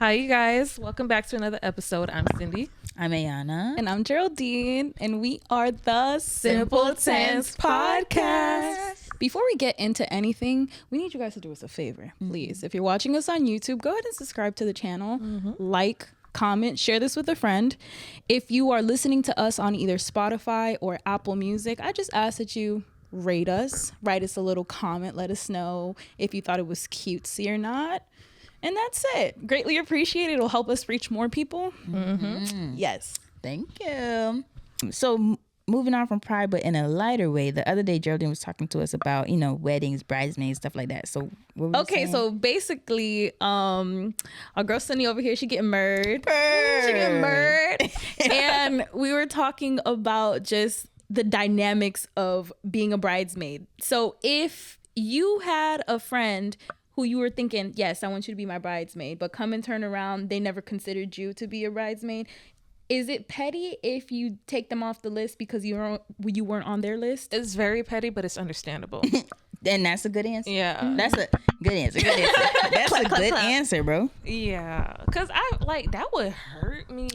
Hi, you guys. Welcome back to another episode. I'm Cindy. I'm Ayonna. And I'm Geraldine. And we are the Simple Tense Podcast. Before we get into anything, we need you guys to do us a favor, please. If you're watching us on YouTube, go ahead and subscribe to the channel. Like, comment, share this with a friend. If you are listening to us on either Spotify or Apple Music, I just ask that you rate us, write us a little comment, let us know if you thought it was cutesy or not. And that's it. Greatly appreciated. It'll help us reach more people. Yes. Thank you. So moving on from Pride, but in a lighter way, the other day Geraldine was talking to us about, weddings, bridesmaids, stuff like that. So what were you saying? So basically, our girl Sunny over here, she getting married. She getting married. And we were talking about just the dynamics of being a bridesmaid. So if you had a friend who you were thinking, yes, I want you to be my bridesmaid, but come and turn around, they never considered you to be a bridesmaid. Is it petty if you take them off the list because you weren't on their list? It's very petty, but it's understandable. And that's a good answer. Yeah. That's a good answer. That's a good answer, bro. Yeah. Because that would hurt me.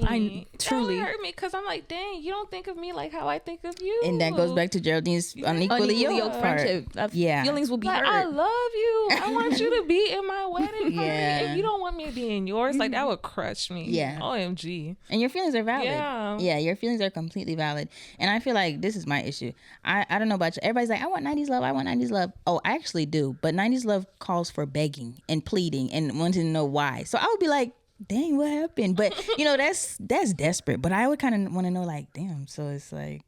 Truly. That would hurt me because I'm like, dang, you don't think of me like how I think of you. And that goes back to Geraldine's unequally yoked friendship. Yeah. Feelings will be like, hurt. I love you. I want you to be in my wedding party. Yeah. If you don't want me to be in yours, like that would crush me. Yeah. OMG. And your feelings are valid. Yeah. Your feelings are completely valid. And I feel like this is my issue. I don't know about you. Everybody's like, I want 90s love. I want 90s love. Oh, I actually do. But 90s love calls for begging and pleading and wanting to know why. So I would be like, dang, what happened? But, that's desperate. But I would kind of want to know, like, damn, so it's like,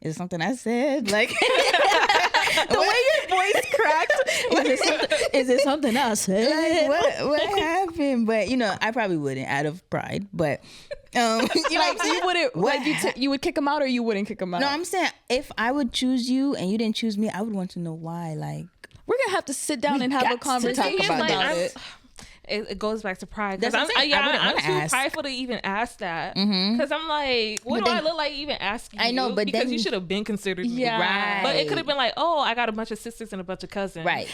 is it something I said? Like, the way your voice cracked. Is it something I said? Like, what happened? But, I probably wouldn't out of pride. But, so you wouldn't, you would kick him out or you wouldn't kick him out? No, I'm saying if I would choose you and you didn't choose me, I would want to know why. Like, we're going to have to sit down and have a conversation about it. It goes back to pride because I'm too prideful to even ask that because I'm like, what do I look like even asking you? I know, but because you should have been considered me. Right. But it could have been like, oh, I got a bunch of sisters and a bunch of cousins. Right.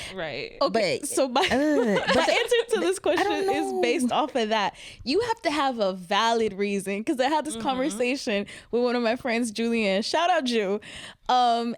Okay, but, so my answer to this question is based off of that. You have to have a valid reason because I had this conversation with one of my friends, Julianne. Shout out, Ju. And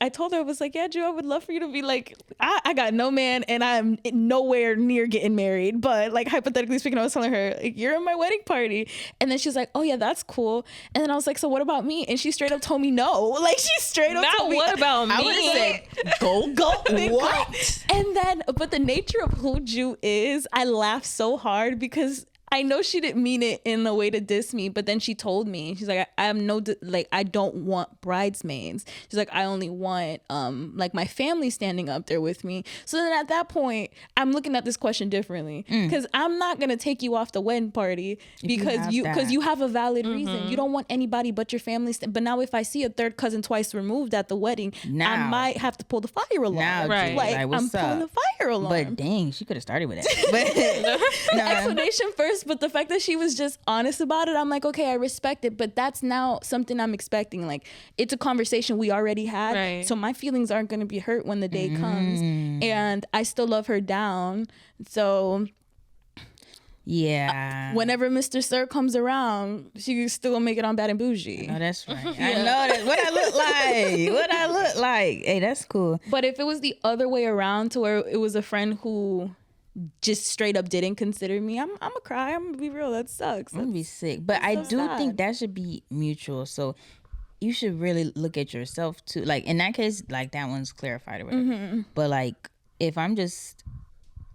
I told her, I was like, yeah, Ju, I would love for you to be like, I got no man and I'm nowhere near getting married. But like, hypothetically speaking, I was telling her, like, you're in my wedding party. And then she's like, oh yeah, that's cool. And then I was like, so what about me? And she straight up told me no. Like she straight up told me, what about me? I would have said, go. What? And then, but the nature of who Ju is, I laughed so hard because I know she didn't mean it in a way to diss me, but then she told me, she's like, I don't want bridesmaids. She's like, I only want like my family standing up there with me. So then at that point, I'm looking at this question differently because I'm not gonna take you off the wedding party because you have a valid reason. You don't want anybody but your family. But now if I see a third cousin twice removed at the wedding, I might have to pull the fire alarm. Now, right? Like, I'm pulling the fire alarm. But dang, she could have started with that. But explanation first. But the fact that she was just honest about it, I'm like, okay, I respect it. But that's now something I'm expecting. Like, it's a conversation we already had. Right. So my feelings aren't going to be hurt when the day comes. And I still love her down. So yeah, whenever Mr. Sir comes around, she's still gonna make it on Bad and Bougie. No, that's right. I know that. What I look like. Hey, that's cool. But if it was the other way around to where it was a friend who just straight up didn't consider me, I'm gonna cry. I'm gonna be real. That sucks. I'm gonna be sick. But I do think that should be mutual. So you should really look at yourself too. Like in that case, like that one's clarified or whatever. But like if I'm just,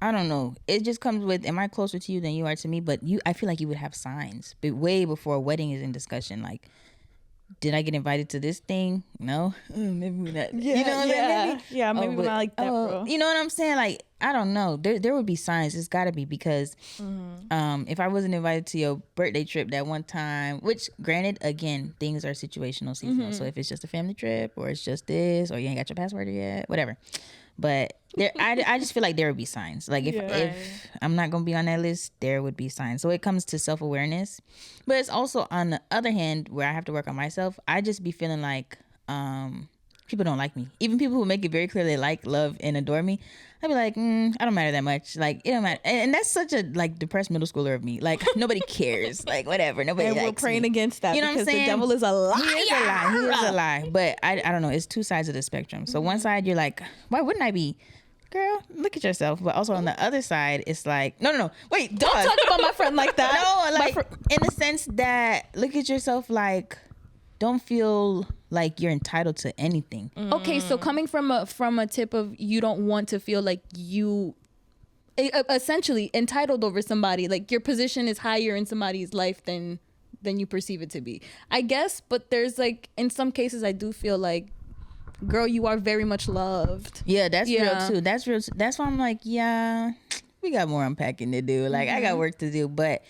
I don't know, it just comes with, am I closer to you than you are to me? But I feel like you would have signs, but way before a wedding is in discussion. Like, did I get invited to this thing? No. Maybe we're not. Yeah, you know what I mean? Yeah, maybe we're not like that, bro. You know what I'm saying? Like, I don't know. There would be signs. It's got to be because if I wasn't invited to your birthday trip that one time, which granted, again, things are situational, seasonal. So if it's just a family trip or it's just this or you ain't got your password yet, whatever. But I just feel like there would be signs. Like if I'm not going to be on that list, there would be signs. So it comes to self-awareness. But it's also on the other hand where I have to work on myself. I just be feeling like people don't like me. Even people who make it very clear they like, love, and adore me, I'd be like, I don't matter that much. Like, it don't matter. And that's such a, like, depressed middle schooler of me. Like, nobody cares. Like, whatever. Nobody likes me. And we're praying against that, you know, because what I'm saying? The devil is a liar. He is a lie. He is a lie. But I don't know. It's two sides of the spectrum. So one side, you're like, why wouldn't I be? Girl, look at yourself. But also on the other side, it's like, no. Wait, don't talk about my friend like that. No, like, in the sense that, look at yourself like, don't feel like you're entitled to anything. Okay, so coming from a tip of you don't want to feel like you essentially entitled over somebody, like your position is higher in somebody's life than you perceive it to be, I guess. But there's like, in some cases, I do feel like, girl, you are very much loved. Yeah, that's real too. That's real. That's why I'm like, yeah, we got more unpacking to do. Like, I got work to do, but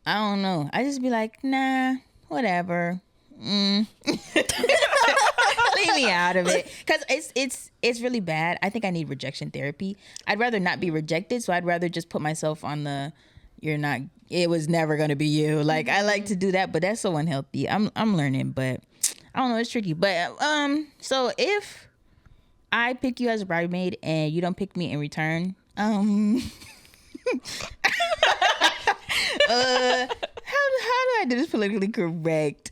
I don't know. I just be like, nah, whatever. Leave me out of it, because it's really bad. I think I need rejection therapy. I'd rather not be rejected, so I'd rather just put myself on the it was never gonna be you. Like, I like to do that, but that's so unhealthy. I'm learning, but I don't know, it's tricky. But so if I pick you as a bridesmaid and you don't pick me in return, how do I do this politically correct?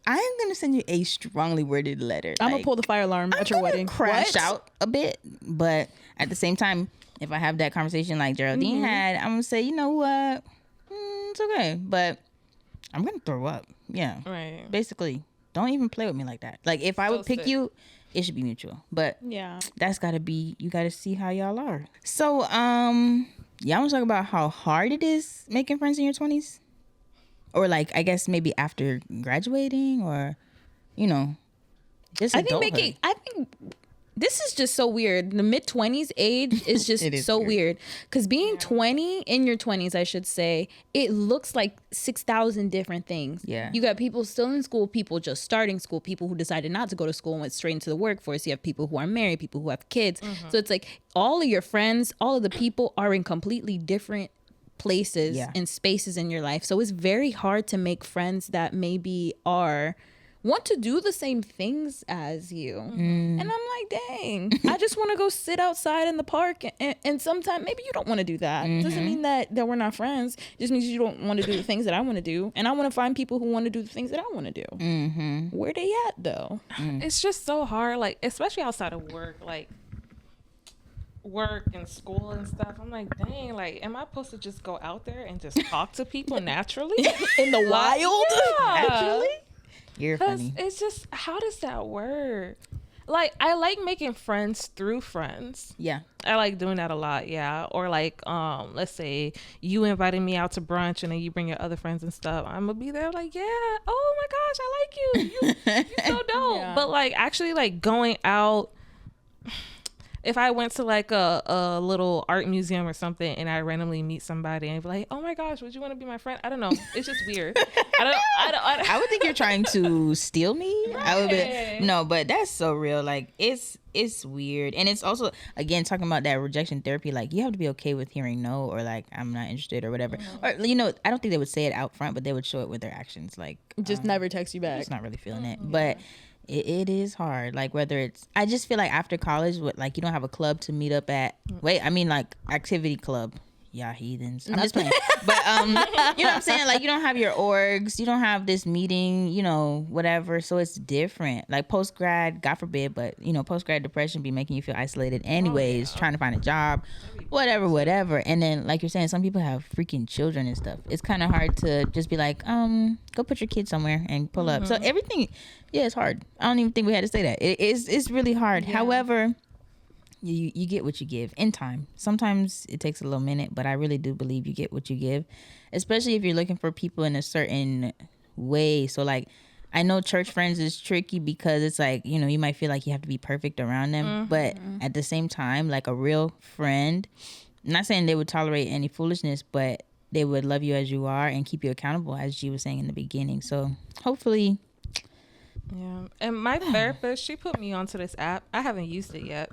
I am going to send you a strongly worded letter. I'm going to pull the fire alarm at your wedding. Crash out a bit, but at the same time, if I have that conversation like Geraldine had, I'm going to say, you know what? It's okay, but I'm going to throw up. Yeah. Right. Basically, don't even play with me like that. Like, if I would pick you, it should be mutual. But yeah, that's got to be, you got to see how y'all are. So, y'all want to talk about how hard it is making friends in your 20s? Or like, I guess maybe after graduating, or, you know, just adulthood. I think this is just so weird. The mid-20s age is just so weird. Because being 20, in your 20s, I should say, it looks like 6,000 different things. Yeah. You got people still in school, people just starting school, people who decided not to go to school and went straight into the workforce. You have people who are married, people who have kids. So it's like all of your friends, all of the people are in completely different places and spaces in your life. So it's very hard to make friends that maybe want to do the same things as you. And I'm like, dang, I just want to go sit outside in the park, and sometimes maybe you don't want to do that. Doesn't mean that we're not friends. It just means you don't want to do the things that I want to do, and I want to find people who want to do the things that I want to do. Where they at though? It's just so hard, like, especially outside of work, like work and school and stuff. I'm like, dang, like, am I supposed to just go out there and just talk to people naturally in the wild? Actually, you're funny. It's just, how does that work? Like, I like making friends through friends. Yeah, I like doing that a lot. Yeah. Or like, let's say you invited me out to brunch and then you bring your other friends and stuff. I'm gonna be there like, yeah, oh my gosh, I like you so dope. Yeah. But like, actually, like, going out, if I went to like a little art museum or something and I randomly meet somebody and be like, oh my gosh, would you want to be my friend? I don't know. It's just weird. I would think you're trying to steal me. Right. I would be, no, but that's so real. Like, it's weird. And it's also, again, talking about that rejection therapy, like, you have to be okay with hearing no, or like, I'm not interested, or whatever. Or, you know, I don't think they would say it out front, but they would show it with their actions. Like, just never text you back. Just not really feeling it. But it is hard. Like, whether it's, I just feel like after college, like, you don't have a club to meet up at. Wait, I mean, like, activity club. Yeah, heathens. I'm just playing. But you know what I'm saying? Like, you don't have your orgs, you don't have this meeting, you know, whatever. So it's different. Like, post grad, God forbid, but you know, post grad depression be making you feel isolated anyways, trying to find a job, whatever. And then, like you're saying, some people have freaking children and stuff. It's kind of hard to just be like, go put your kid somewhere and pull up. So everything, it's hard. I don't even think we had to say that. It's really hard. Yeah. However, you get what you give in time. Sometimes it takes a little minute, but I really do believe you get what you give, especially if you're looking for people in a certain way. So like, I know church friends is tricky because it's like, you know, you might feel like you have to be perfect around them, but at the same time, like, a real friend, I'm not saying they would tolerate any foolishness, but they would love you as you are and keep you accountable, as G was saying in the beginning. So hopefully Yeah, and my therapist, she put me onto this app. I haven't used it yet,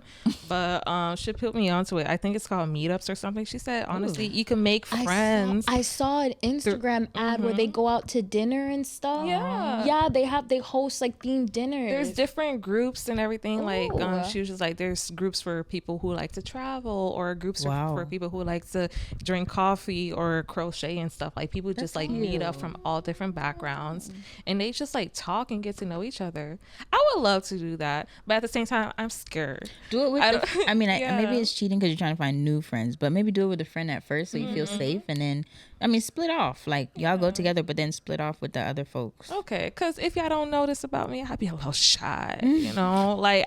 but she put me onto it. I think it's called Meetups or something. She said, honestly, you can make friends. I saw an Instagram ad where they go out to dinner and stuff. Yeah, they host like themed dinners. There's different groups and everything. Like she was just like, there's groups for people who like to travel, or groups for people who like to drink coffee or crochet and stuff. Like people just like meet up from all different backgrounds, and they just like talk and get to know each other. I would love to do that, but at the same time, I'm scared. Do it with maybe it's cheating because you're trying to find new friends, but maybe do it with a friend at first so you feel safe, and then split off. Like y'all go together, but then split off with the other folks. Okay, because if y'all don't know this about me, I'd be a little shy. Like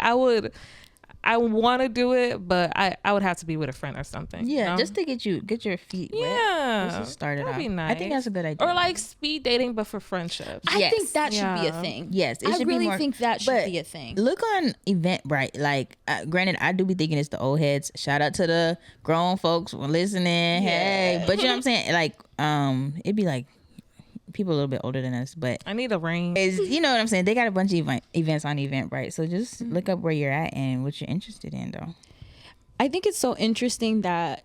I want to do it, but I would have to be with a friend or something. Yeah, just to get your feet wet. Yeah, just start it out. Be nice. I think that's a good idea. Or like speed dating, but for friendships. I think that should be a thing. Yes, I really think that should be a thing. Look on Eventbrite. Like, granted, I do be thinking it's the old heads. Shout out to the grown folks listening. Yeah. Hey, but you know what I'm saying? Like, it'd be like people a little bit older than us, but I need a ring. You know what I'm saying? They got a bunch of events on Eventbrite, so just look up where you're at and what you're interested in, though. I think it's so interesting that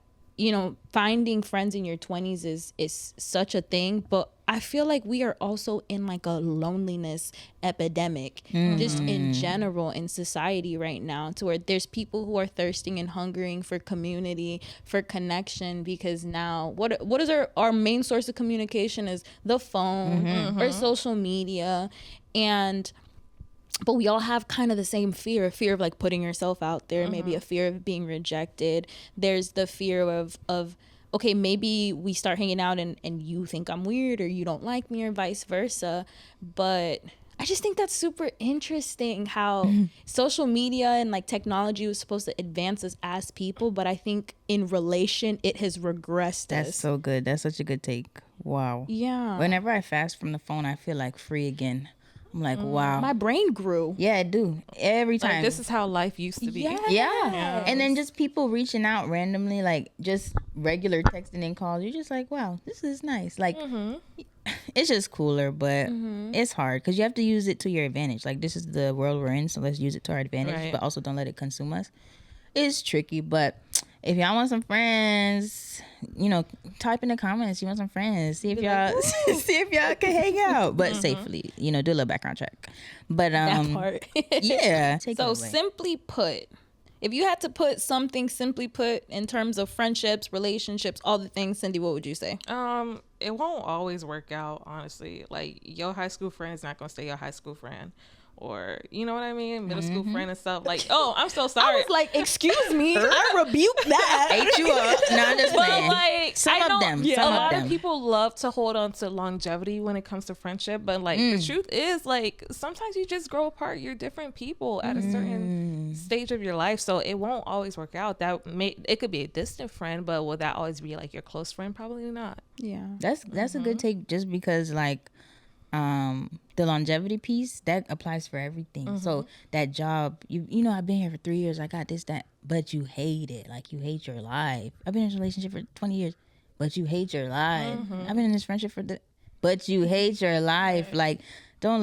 finding friends in your 20s is such a thing, but I feel like we are also in like a loneliness epidemic just in general in society right now, to where there's people who are thirsting and hungering for community, for connection, because now what is our main source of communication is the phone or social media, but we all have kind of the same fear of like putting yourself out there, maybe a fear of being rejected. There's the fear of okay, maybe we start hanging out and you think I'm weird or you don't like me or vice versa. But I just think that's super interesting how social media and like technology was supposed to advance us as people, but I think in relation it has regressed us. That's so good. That's such a good take. Wow. Yeah. Whenever I fast from the phone, I feel like free again. I'm like, wow. My brain grew. Yeah, it do. Every time. Like, this is how life used to be. Yeah. And then just people reaching out randomly, like just regular texting and calls. You're just like, wow, this is nice. Like, it's just cooler, but it's hard because you have to use it to your advantage. Like, this is the world we're in, so let's use it to our advantage, but also don't let it consume us. It's tricky, but if y'all want some friends, type in the comments. You want some friends? See if y'all can hang out, but safely. Do a little background check. But that part. Yeah. So simply put, if you had to put something simply put in terms of friendships, relationships, all the things, Cindy, what would you say? It won't always work out, honestly. Like, your high school friend is not gonna stay your high school friend. Or, you know what I mean? Middle school friend and stuff. Like, oh, I'm so sorry. I was like, excuse me. I rebuke that. Ate you up. No, I'm just playing. Like, some of them. A lot of people love to hold on to longevity when it comes to friendship. But, like, the truth is, like, sometimes you just grow apart. You're different people at a certain stage of your life. So it won't always work out. It could be a distant friend, but will that always be, like, your close friend? Probably not. Yeah. That's a good take, just because, like, the longevity piece that applies for everything. So that job, I've been here for 3 years, I got this, that, but you hate it. Like, you hate your life. I've been in a relationship for 20 years, but you hate your life. I've been in this friendship but you hate your life. Like, don't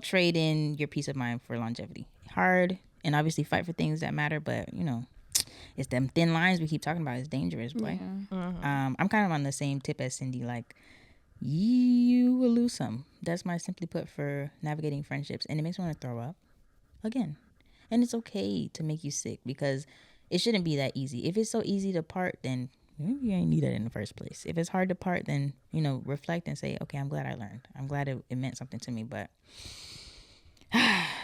trade in your peace of mind for longevity. Hard, and obviously fight for things that matter, but it's them thin lines we keep talking about. It's dangerous, boy. I'm kind of on the same tip as Cindy. Like, you will lose some. That's my simply put for navigating friendships. And it makes me want to throw up again. And it's okay to make you sick, because it shouldn't be that easy. If it's so easy to part, then maybe you ain't need that in the first place. If it's hard to part, then, reflect and say, okay, I'm glad I learned. I'm glad it meant something to me. But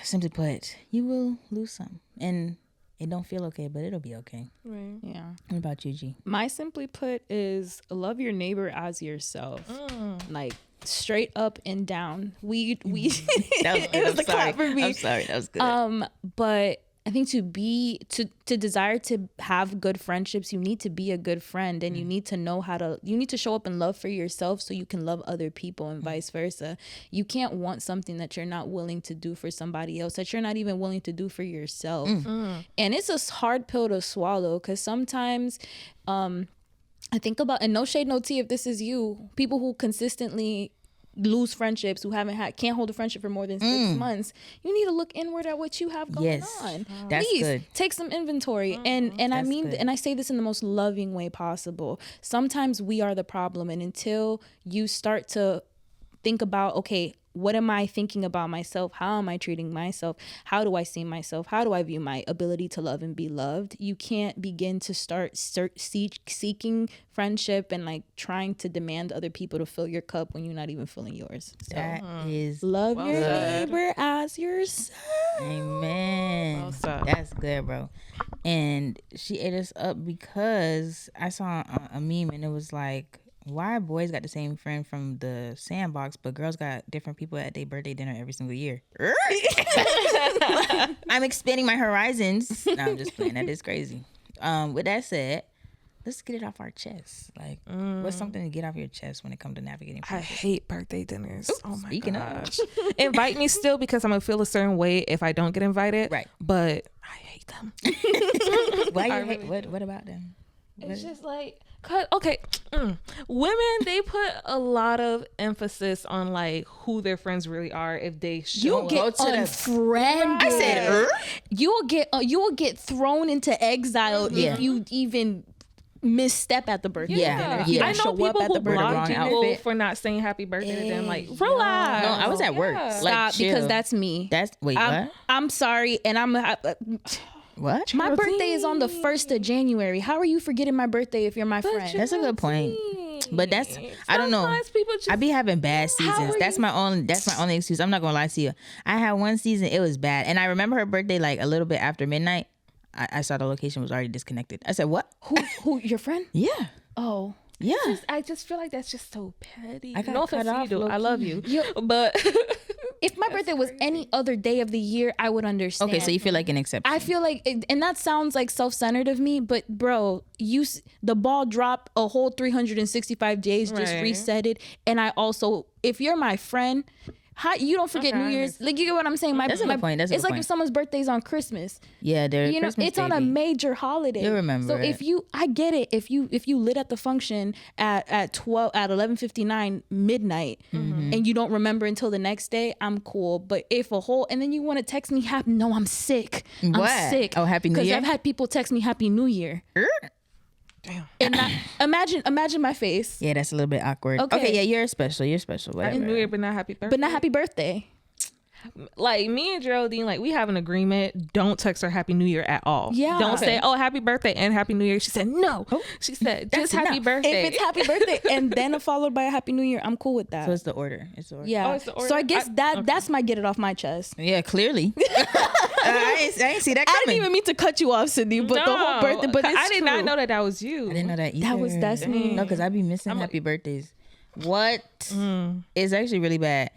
simply put, you will lose some. And it don't feel okay, but it'll be okay. Right. Yeah. What about you, G? My simply put is love your neighbor as yourself. Like, straight up and down. We That was good. it was the clap for me. I'm sorry. That was good. But I think to desire to have good friendships, you need to be a good friend, and you need to show up in love for yourself so you can love other people, and vice versa. You can't want something that you're not willing to do for somebody else, that you're not even willing to do for yourself. And it's a hard pill to swallow, because sometimes I think about, and no shade, no tea if this is you, people who consistently lose friendships, who can't hold a friendship for more than 6 months, you need to look inward at what you have going on. That's Please good. take some inventory. And I mean, and I say this in the most loving way possible. Sometimes we are the problem, and until you start to think about, okay, what am I thinking about myself? How am I treating myself? How do I see myself? How do I view my ability to love and be loved? You can't begin to start seeking friendship and like trying to demand other people to fill your cup when you're not even filling yours. So, that is love your neighbor as yourself. Amen. That's good, bro. And she ate us up because I saw a meme and it was like, why boys got the same friend from the sandbox, but girls got different people at their birthday dinner every single year? I'm expanding my horizons. No, I'm just playing. That is crazy. With that said, let's get it off our chest. Like, what's something to get off your chest when it comes to navigating friendship? I hate birthday dinners. Oh my Speaking gosh. Invite me still because I'm going to feel a certain way if I don't get invited. Right. But I hate them. Why you hate? What about them? It's just like, okay, women, they put a lot of emphasis on like who their friends really are. If they show You get unfriended. I said, you will get thrown into exile if you even misstep at the birthday. Yeah. I know people who block people outfit for not saying happy birthday to them. Like, relax. No, I was at work. Stop, Like, because that's me. What? I'm sorry, and I'm. What? My birthday is on the 1st of January. How are you forgetting my birthday if you're my friend? That's a good point. But that's, I don't know. I be having bad seasons. That's my only excuse. I'm not gonna lie to you. I had one season, it was bad, and I remember her birthday like a little bit after midnight. I saw the location was already disconnected. I said, "What? Who? Your friend? Yeah. Oh, yeah." I just feel like that's just so petty. I got no cut offense to off, you, dude. I low-key. love you, but if my birthday was any other day of the year, I would understand. Okay, so you feel like an exception. I feel like, and that sounds like self-centered of me, but bro, the ball dropped a whole 365 days, just reset it. And I also, if you're my friend, you don't forget New Year's. Like, you get what I'm saying? That's a good point. It's like if someone's birthday is on Christmas. Yeah, it's on a major holiday. You remember? So I get it. If you lit at the function at 11:59 midnight and you don't remember until the next day, I'm cool. But if and then you want to text me I'm sick. What? I'm sick. Oh, Happy New Year. Because I've had people text me Happy New Year. damn. And imagine my face. Yeah, that's a little bit awkward. Okay, yeah, you're special. Whatever. Happy New Year, but not happy birthday. But not happy birthday. Like, me and Geraldine, like, we have an agreement. Don't text her Happy New Year at all. Yeah. Don't say, oh, happy birthday and Happy New Year. She said, no. She said, just happy birthday. If it's happy birthday and then followed by a Happy New Year, I'm cool with that. So it's the order. Yeah. Oh, it's the order? So I guess that's my get it off my chest. Yeah, clearly. I ain't see that coming. I didn't even mean to cut you off, Sydney, but the whole birthday. But I did not know that was you. I didn't know that either. That's me. No, because I be missing happy birthdays. What? It's actually really bad.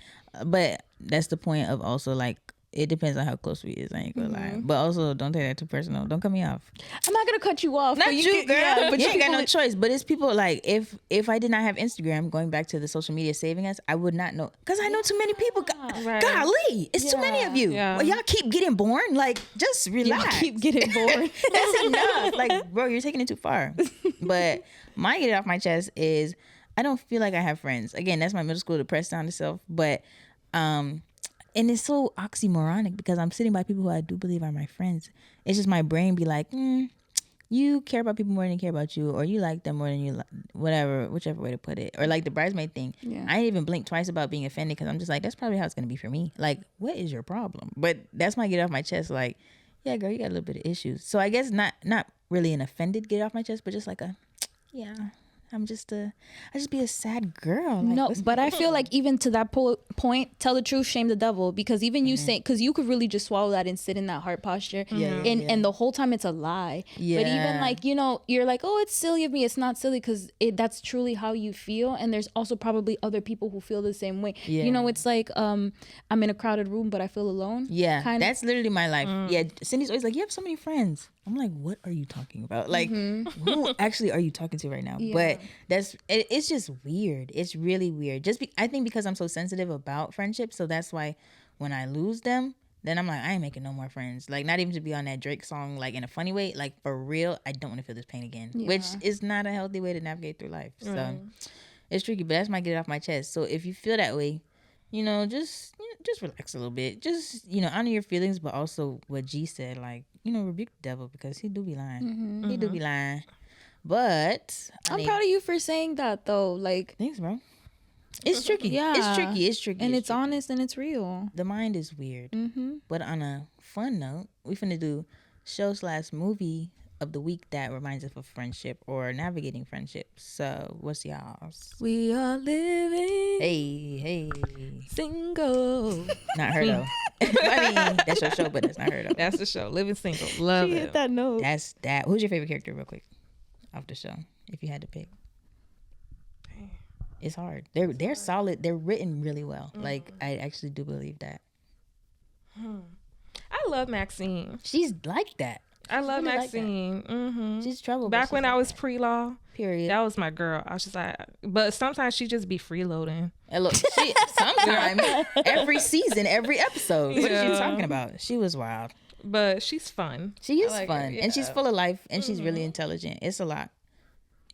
But that's the point of also, like, it depends on how close we is. I ain't gonna lie. But also, don't take that too personal. Don't cut me off. I'm not gonna cut you off. Not you, girl. Yeah, but you ain't got no choice. But it's people like, if I did not have Instagram, going back to the social media saving us, I would not know. Because I know too many people. Golly, it's too many of you. Yeah. Well, y'all keep getting born. Like, just relax. Y'all keep getting born. That's enough. Like, bro, you're taking it too far. But my get it off my chest is, I don't feel like I have friends. Again, that's my middle school depressed down to self. But and it's so oxymoronic because I'm sitting by people who I do believe are my friends. It's just my brain be like, you care about people more than you care about you, or you like them more than you like, whichever way to put it. Or like the bridesmaid thing. Yeah. I didn't even blink twice about being offended because I'm just like, that's probably how it's going to be for me. Like, what is your problem? But that's my get off my chest. Like, yeah, girl, you got a little bit of issues. So I guess not really an offended get off my chest, but just like I just be a sad girl. Like, no, but I feel like even to that point, tell the truth, shame the devil. Because even you saying, because you could really just swallow that and sit in that heart posture. And the whole time it's a lie. Yeah. But even like, you're like, oh, it's silly of me. It's not silly because that's truly how you feel. And there's also probably other people who feel the same way. Yeah. It's like, I'm in a crowded room, but I feel alone. Yeah, that's literally my life. Yeah, Cindy's always like, you have so many friends. I'm like, what are you talking about? Like, who actually are you talking to right now? Yeah. But it's just weird. It's really weird. I think because I'm so sensitive about friendships, so that's why when I lose them, then I'm like, I ain't making no more friends. Like, not even to be on that Drake song, like in a funny way. Like, for real, I don't want to feel this pain again, which is not a healthy way to navigate through life. So It's tricky, but that's my get it off my chest. So if you feel that way, just relax a little bit. Just honor your feelings, but also what G said, like rebuke the devil because he do be lying. Mm-hmm. He do be lying. But I'm proud of you for saying that though. Like, thanks, bro. It's tricky. Yeah, it's tricky, and it's honest and it's real. The mind is weird. Mm-hmm. But on a fun note, we finna do show/movie of the week that reminds us of friendship or navigating friendships. So what's y'all's? We are living. Hey. Single. Not her though. I mean, that's your show, but that's not her though. That's the show. Living single. Love it. Hit that note. That's that. Who's your favorite character, real quick, off the show, if you had to pick? It's hard. They're solid. They're written really well. Mm-hmm. Like, I actually do believe that. I love Maxine. She's like that. I love really Maxine. Like mm-hmm. She's trouble. Back when like I was pre-law. Period. That was my girl. I was just like, but sometimes she just be freeloading. And look, sometimes every season, every episode. What are you talking about? She was wild. But she's fun. She is fun, and she's full of life, and she's really intelligent. It's a lot.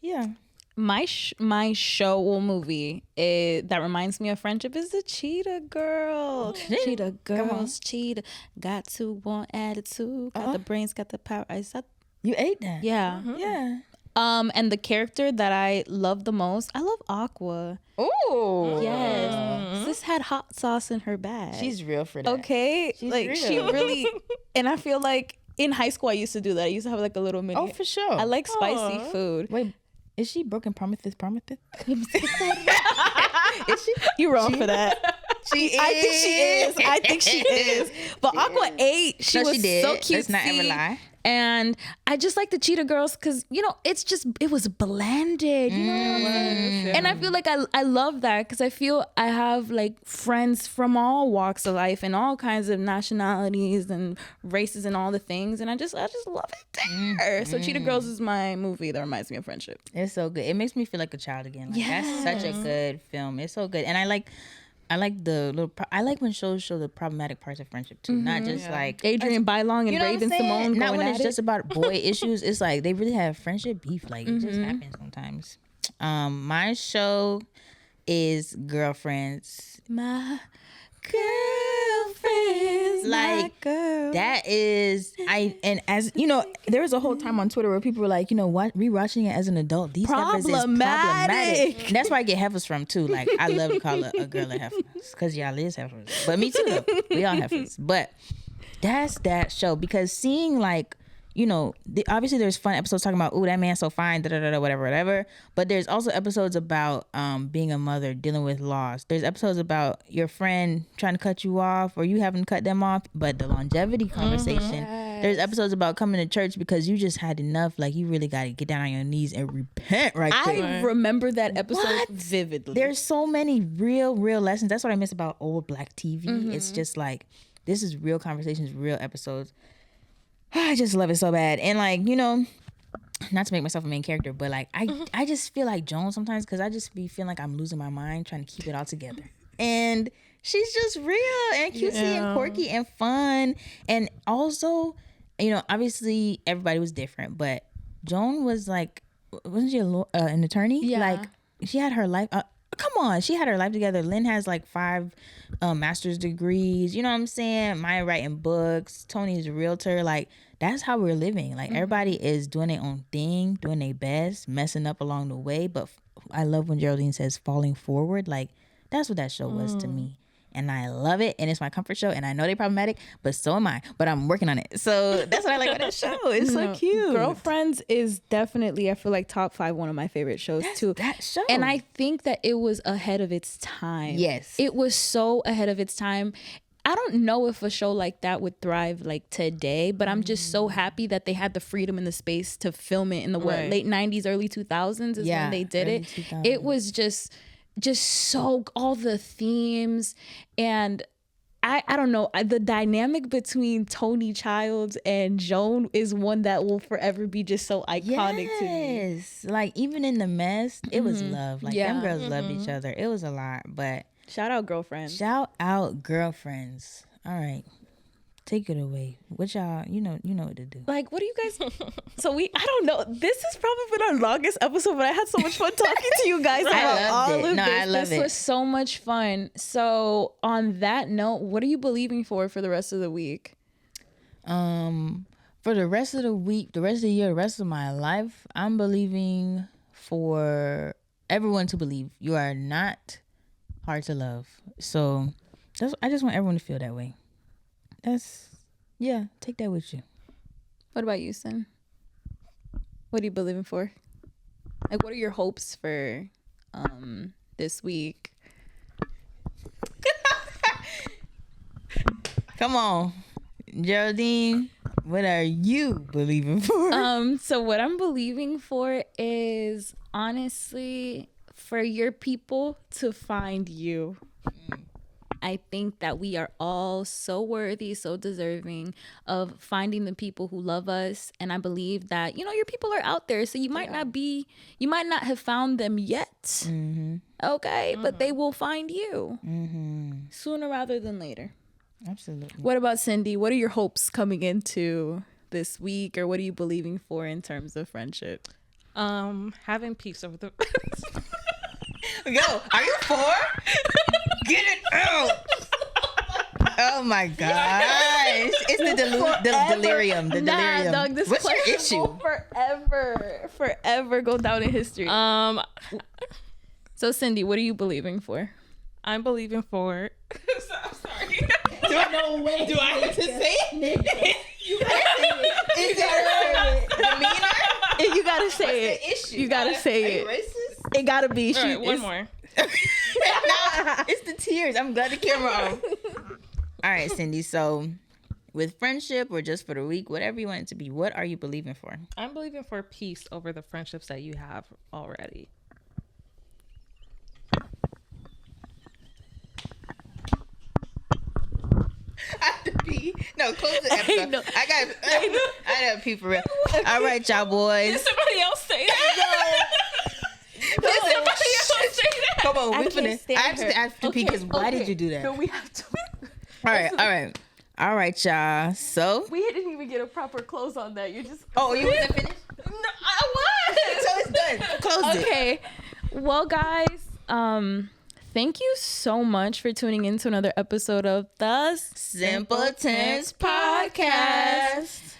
Yeah. My show or movie that reminds me of friendship is the Cheetah Girl. Cheetah Girls, Cheetah. Got to want attitude. Got the brains, got the power. You ate that. Yeah. Mm-hmm. Yeah. And the character that I love the most, I love Aqua. Oh. Yes. Sis had hot sauce in her bag. She's real for that. Okay. She's like, real. she really, and I feel like in high school I used to do that. I used to have like a little mini. Oh, for sure. I like spicy food. Wait. Is she broken Prometheus? Is she? You wrong for that. She is. I think she is. But Aqua ate. She was so cute. Let's not ever lie. And I just like the Cheetah Girls because, it was blended, you know what I'm saying? And I feel like I love that because I feel I have like friends from all walks of life and all kinds of nationalities and races and all the things. And I just love it there. So Cheetah Girls is my movie that reminds me of friendship. It's so good. It makes me feel like a child again. Like, that's such a good film. It's so good. And I like I like when shows show the problematic parts of friendship too, not just like Adrian Bylong and Raven Simone. Not when it's just about boy issues. It's like they really have friendship beef. Like it just happens sometimes. My show is Girlfriends. My girlfriends, like girl. That is and as you know, there was a whole time on Twitter where people were like, rewatching it as an adult, these heifers is problematic. And that's where I get heifers from too. Like I love to call a girl a heifer because y'all is heifers, but me too. We all heifers, but that's that show because seeing like. Obviously there's fun episodes talking about, that man's so fine, whatever. But there's also episodes about being a mother, dealing with loss. There's episodes about your friend trying to cut you off or you haven't cut them off, but the longevity conversation. Yes. There's episodes about coming to church because you just had enough. Like you really got to get down on your knees and repent right there. I remember that episode vividly. There's so many real lessons. That's what I miss about old black TV. It's just like, this is real conversations, real episodes. I just love it so bad. And like, not to make myself a main character, but like I just feel like Joan sometimes because I just be feeling like I'm losing my mind trying to keep it all together. And she's just real and cutesy and quirky and fun. And also, obviously everybody was different, but Joan was like, wasn't she an attorney? Yeah. Like she had her life. Come on, she had her life together. Lynn has like 5 master's degrees. You know what I'm saying? Maya writing books. Tony's a realtor. Like that's how we're living. Like everybody is doing their own thing, doing their best, messing up along the way. But I love when Geraldine says falling forward. Like that's what that show was to me. And I love it, and it's my comfort show. And I know they're problematic, but so am I. But I'm working on it, so that's what I like about that show. It's so cute. Girlfriends is definitely, I feel like, top 5 one of my favorite shows too. That show, and I think that it was ahead of its time. Yes, it was so ahead of its time. I don't know if a show like that would thrive like today, but I'm just so happy that they had the freedom and the space to film it in the late 90s, early 2000s is when they did it. 2000s. It was just so all the themes and I don't know, the dynamic between Tony Childs and Joan is one that will forever be just so iconic to me. Yes, like even in the mess, it was love. Like them girls loved each other. It was a lot, but shout out Girlfriends. Shout out Girlfriends. All right, Take it away. What y'all, you know what to do. Like, what do you guys? So I don't know. This has probably been our longest episode, but I had so much fun talking to you guys about all of this. I love it. This was so much fun. So on that note, what are you believing for the rest of the week? For the rest of the week, the rest of the year, the rest of my life, I'm believing for everyone to believe you are not hard to love. So I just want everyone to feel that way. Take that with you. What about you, Sin? What are you believing for? Like, what are your hopes for this week? Come on, Geraldine. What are you believing for? So what I'm believing for is honestly for your people to find you. I think that we are all so worthy, so deserving of finding the people who love us. And I believe that, your people are out there. So you might not have found them yet. Mm-hmm. Okay. Mm-hmm. But they will find you sooner rather than later. Absolutely. What about Cindy? What are your hopes coming into this week, or what are you believing for in terms of friendship? Having peace over the Yo, are you 4? Get it out. Oh my gosh. It's the delirium. The delirium. Dog, this What's your issue? Forever go down in history. So Cindy, what are you believing for? I'm believing for I'm sorry. Do I have to say it? You gotta say it. You gotta say it. Issue? You gotta say it. Racist? It gotta be. All right, one more. It's the tears. I'm glad the camera off. All right, Cindy. So, with friendship or just for the week, whatever you want it to be, what are you believing for? I'm believing for peace over the friendships that you have already. I have to pee. No, close the episode. I gotta pee for real. All right, y'all boys. Did somebody else say that? Listen, somebody else say that? Come on, I have to pee because why did you do that? No, we have to. All right, y'all. So We didn't even get a proper close on that. You just. Oh, you wasn't finished? No, I was. So it's done. Close it. Okay. Well, guys, thank you so much for tuning in to another episode of the Simpletons Podcast.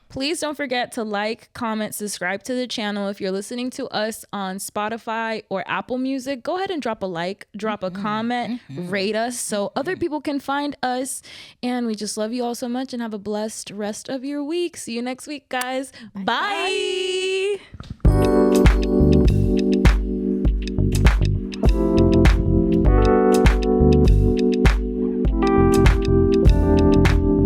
Please don't forget to like, comment, subscribe to the channel. If you're listening to us on Spotify or Apple Music, go ahead and drop a like, drop a comment, rate us so other people can find us. And we just love you all so much and have a blessed rest of your week. See you next week, guys. Bye.